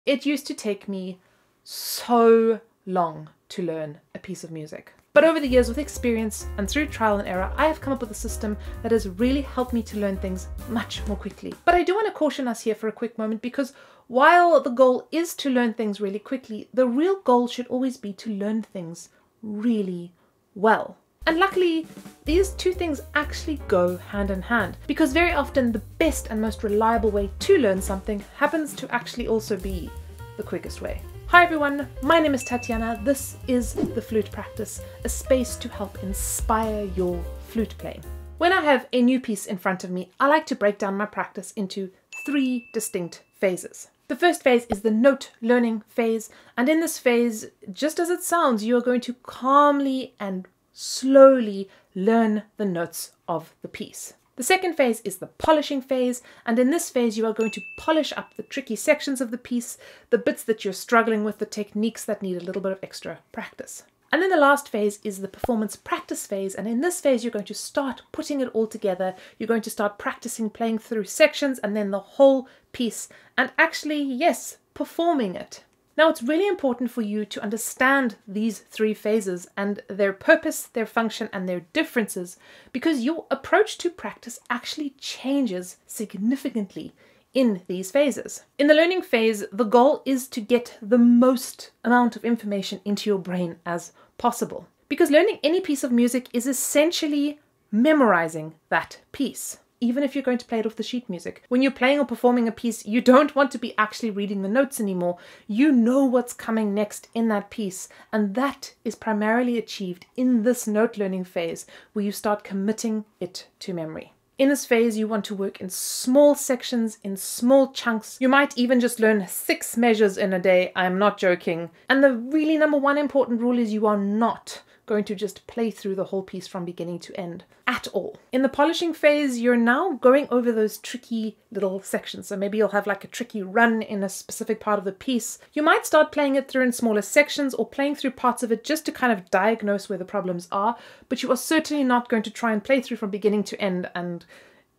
It used to take me so long to learn a piece of music. But over the years, with experience and through trial and error, I have come up with a system that has really helped me to learn things much more quickly. But I do want to caution us here for a quick moment, because while the goal is to learn things really quickly, the real goal should always be to learn things really well. And luckily, these two things actually go hand in hand, because very often the best and most reliable way to learn something happens to actually also be the quickest way. Hi everyone, my name is Tatiana. This is the Flute Practice, a space to help inspire your flute playing. When I have a new piece in front of me, I like to break down my practice into 3 distinct phases. The first phase is the note learning phase, and in this phase, just as it sounds, you are going to calmly and slowly learn the notes of the piece. The second phase is the polishing phase, and in this phase you are going to polish up the tricky sections of the piece, the bits that you're struggling with, the techniques that need a little bit of extra practice. And then the last phase is the performance practice phase, and in this phase you're going to start putting it all together. You're going to start practicing playing through sections and then the whole piece, and actually, yes, performing it. Now, it's really important for you to understand these 3 phases and their purpose, their function, and their differences, because your approach to practice actually changes significantly in these phases. In the learning phase, the goal is to get the most amount of information into your brain as possible, because learning any piece of music is essentially memorizing that piece. Even if you're going to play it off the sheet music. When you're playing or performing a piece, you don't want to be actually reading the notes anymore. You know what's coming next in that piece, and that is primarily achieved in this note learning phase, where you start committing it to memory. In this phase, you want to work in small sections, in small chunks. You might even just learn 6 measures in a day. I'm not joking. And the really number 1 important rule is you are not going to just play through the whole piece from beginning to end at all. In the polishing phase, you're now going over those tricky little sections. So maybe you'll have like a tricky run in a specific part of the piece. You might start playing it through in smaller sections or playing through parts of it just to kind of diagnose where the problems are, but you are certainly not going to try and play through from beginning to end and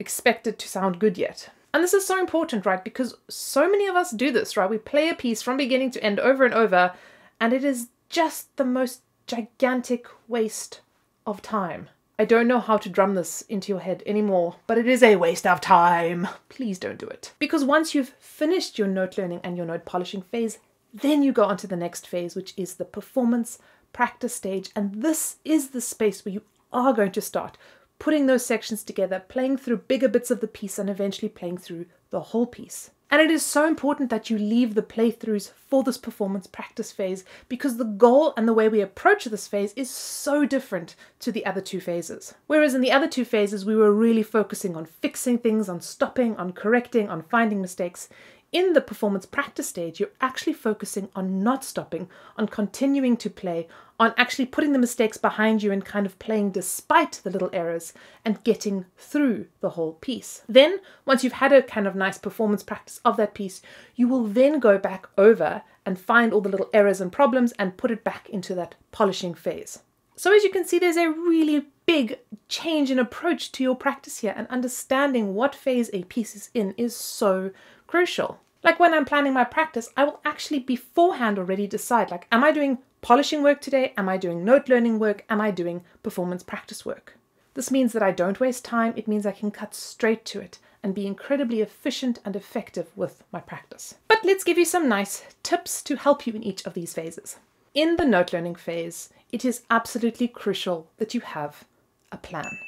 expect it to sound good yet. And this is so important, right? Because so many of us do this, right? We play a piece from beginning to end over and over, and it is just the most gigantic waste of time. I don't know how to drum this into your head anymore, but it is a waste of time. Please don't do it. Because once you've finished your note learning and your note polishing phase, then you go on to the next phase, which is the performance practice stage. And this is the space where you are going to start putting those sections together, playing through bigger bits of the piece, and eventually playing through the whole piece. And it is so important that you leave the playthroughs for this performance practice phase, because the goal and the way we approach this phase is so different to the other 2 phases. Whereas in the other 2 phases, we were really focusing on fixing things, on stopping, on correcting, on finding mistakes. In the performance practice stage, you're actually focusing on not stopping, on continuing to play, on actually putting the mistakes behind you and kind of playing despite the little errors and getting through the whole piece. Then, once you've had a kind of nice performance practice of that piece, you will then go back over and find all the little errors and problems and put it back into that polishing phase. So as you can see, there's a really big change in approach to your practice here, and understanding what phase a piece is in is so crucial. Like when I'm planning my practice, I will actually beforehand already decide, like, am I doing polishing work today? Am I doing note learning work? Am I doing performance practice work? This means that I don't waste time. It means I can cut straight to it and be incredibly efficient and effective with my practice. But let's give you some nice tips to help you in each of these phases. In the note learning phase, it is absolutely crucial that you have a plan.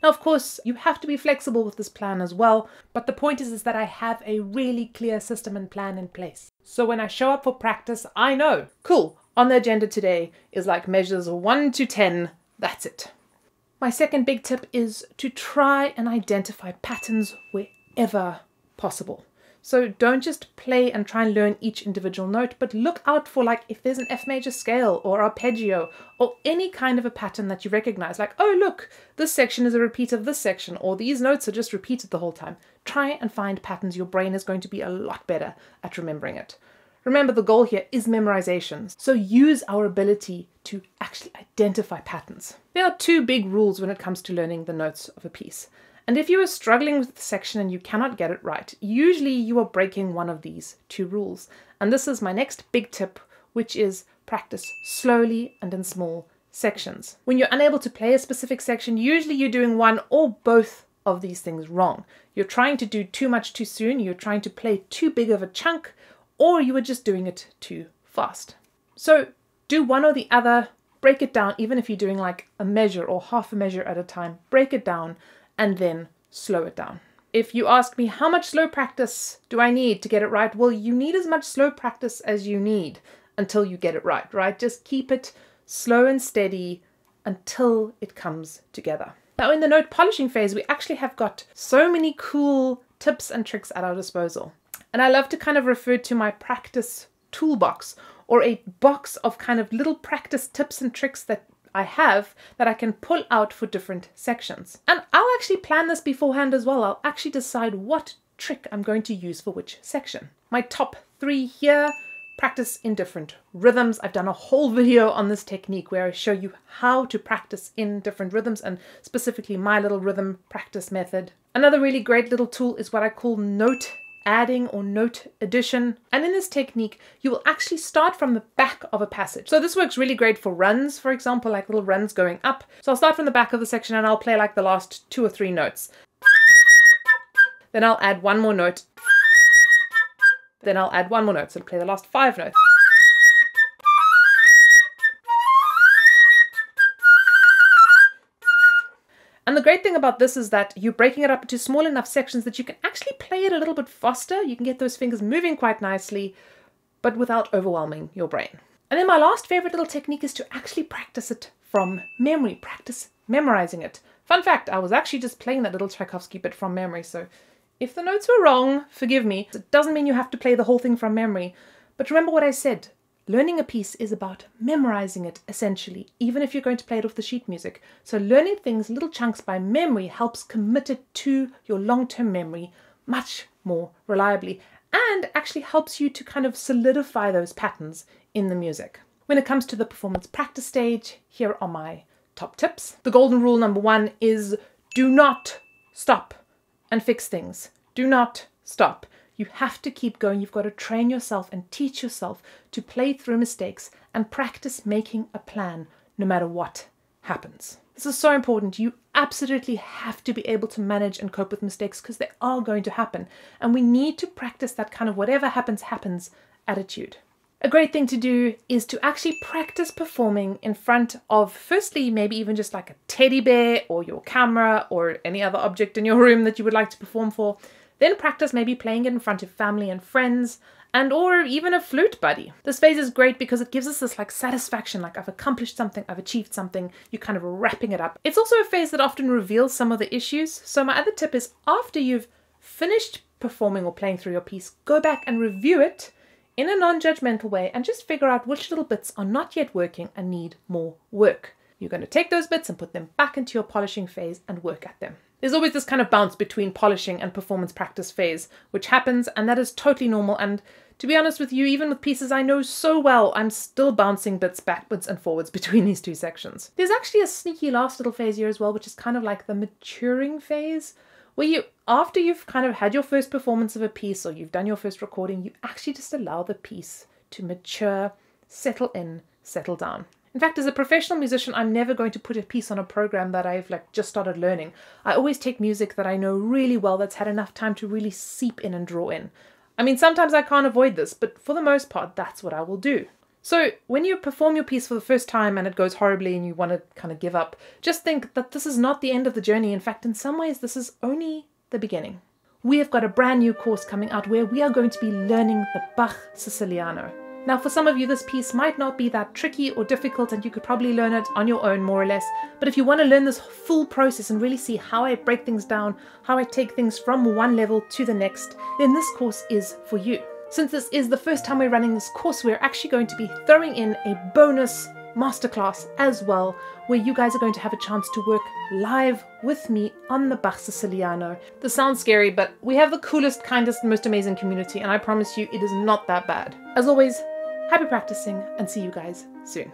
Now, of course, you have to be flexible with this plan as well, but the point is that I have a really clear system and plan in place. So when I show up for practice, I know, cool, on the agenda today is like measures 1 to 10, that's it. My second big tip is to try and identify patterns wherever possible. So don't just play and try and learn each individual note, but look out for, like, if there's an F major scale or arpeggio or any kind of a pattern that you recognize, like, oh look, this section is a repeat of this section, or these notes are just repeated the whole time. Try and find patterns. Your brain is going to be a lot better at remembering it. Remember, the goal here is memorization, so use our ability to actually identify patterns. There are 2 big rules when it comes to learning the notes of a piece. And if you are struggling with the section and you cannot get it right, usually you are breaking one of these 2 rules. And this is my next big tip, which is practice slowly and in small sections. When you're unable to play a specific section, usually you're doing one or both of these things wrong. You're trying to do too much too soon, you're trying to play too big of a chunk, or you were just doing it too fast. So do one or the other, break it down, even if you're doing like a measure or half a measure at a time, break it down and then slow it down. If you ask me how much slow practice do I need to get it right, well, you need as much slow practice as you need until you get it right, right? Just keep it slow and steady until it comes together. Now in the note polishing phase, we actually have got so many cool tips and tricks at our disposal. And I love to kind of refer to my practice toolbox, or a box of kind of little practice tips and tricks that I have that I can pull out for different sections. And I'll actually plan this beforehand as well. I'll actually decide what trick I'm going to use for which section. My top 3 here, practice in different rhythms. I've done a whole video on this technique where I show you how to practice in different rhythms, and specifically my little rhythm practice method. Another really great little tool is what I call note adding or note addition. And in this technique, you will actually start from the back of a passage. So this works really great for runs, for example, like little runs going up. So I'll start from the back of the section and I'll play like the last 2 or 3 notes. Then I'll add one more note. Then I'll add one more note. So I'll play the last 5 notes. And the great thing about this is that you're breaking it up into small enough sections that you can actually play it a little bit faster. You can get those fingers moving quite nicely, but without overwhelming your brain. And then my last favorite little technique is to actually practice it from memory, practice memorizing it. Fun fact, I was actually just playing that little Tchaikovsky bit from memory, so if the notes were wrong, forgive me. It doesn't mean you have to play the whole thing from memory, but remember what I said. Learning a piece is about memorizing it, essentially, even if you're going to play it off the sheet music. So learning things, little chunks by memory, helps commit it to your long-term memory much more reliably, and actually helps you to kind of solidify those patterns in the music. When it comes to the performance practice stage, here are my top tips. The golden rule number 1 is do not stop and fix things. Do not stop. You have to keep going. You've got to train yourself and teach yourself to play through mistakes and practice making a plan no matter what happens. This is so important. You absolutely have to be able to manage and cope with mistakes because they are going to happen. And we need to practice that kind of whatever happens, happens attitude. A great thing to do is to actually practice performing in front of, firstly, maybe even just like a teddy bear or your camera or any other object in your room that you would like to perform for. Then practice maybe playing it in front of family and friends, and or even a flute buddy. This phase is great because it gives us this like satisfaction, like I've accomplished something, I've achieved something, you're kind of wrapping it up. It's also a phase that often reveals some of the issues. So my other tip is after you've finished performing or playing through your piece, go back and review it in a non-judgmental way and just figure out which little bits are not yet working and need more work. You're going to take those bits and put them back into your polishing phase and work at them. There's always this kind of bounce between polishing and performance practice phase, which happens, and that is totally normal. And to be honest with you, even with pieces I know so well, I'm still bouncing bits backwards and forwards between these 2 sections. There's actually a sneaky last little phase here as well, which is kind of like the maturing phase, where you, after you've kind of had your first performance of a piece or you've done your first recording, you actually just allow the piece to mature, settle in, settle down. In fact, as a professional musician, I'm never going to put a piece on a program that I've just started learning. I always take music that I know really well, that's had enough time to really seep in and draw in. I mean, sometimes I can't avoid this, but for the most part, that's what I will do. So when you perform your piece for the first time and it goes horribly and you want to kind of give up, just think that this is not the end of the journey. In fact, in some ways, this is only the beginning. We have got a brand new course coming out where we are going to be learning the Bach Siciliano. Now, for some of you, this piece might not be that tricky or difficult and you could probably learn it on your own, more or less. But if you want to learn this full process and really see how I break things down, how I take things from one level to the next, then this course is for you. Since this is the first time we're running this course, we're actually going to be throwing in a bonus masterclass as well, where you guys are going to have a chance to work live with me on the Bach Siciliano. This sounds scary, but we have the coolest, kindest, most amazing community, and I promise you it is not that bad. As always, happy practicing and see you guys soon.